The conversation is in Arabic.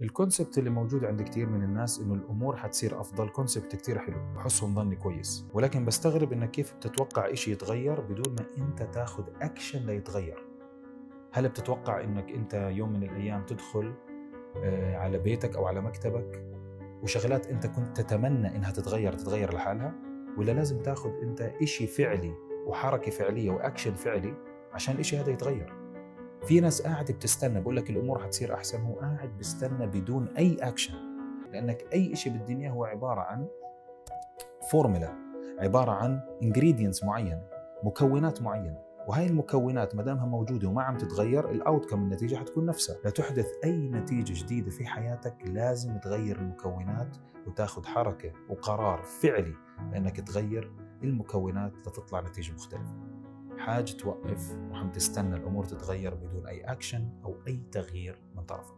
الكونسبت اللي موجود عند كتير من الناس انه الامور حتصير افضل، كونسبت كتير حلو، بحسهم ظني كويس، ولكن بستغرب انك كيف بتتوقع اشي يتغير بدون ما انت تاخذ اكشن ليتغير. هل بتتوقع انك انت يوم من الايام تدخل على بيتك او على مكتبك وشغلات انت كنت تتمنى انها تتغير لحالها، ولا لازم تاخذ انت اشي فعلي وحركة فعلية واكشن فعلي عشان الاشي هذا يتغير؟ في ناس قاعد بتستنى، بقول لك الامور حتصير احسن، هو قاعد بيستنى بدون اي اكشن. لانك اي شيء بالدنيا هو عباره عن فورمولا، عباره عن انجريدينتس معينه، مكونات معينه، وهاي المكونات ما دامها موجوده وما عم تتغير، الاوتكم النتيجه حتكون نفسها. لتحدث اي نتيجه جديده في حياتك لازم تغير المكونات وتاخذ حركه وقرار فعلي لانك تغير المكونات لتطلع نتيجه مختلفه. حاجة توقف وعم تستنى الأمور تتغير بدون أي أكشن أو أي تغيير من طرفك.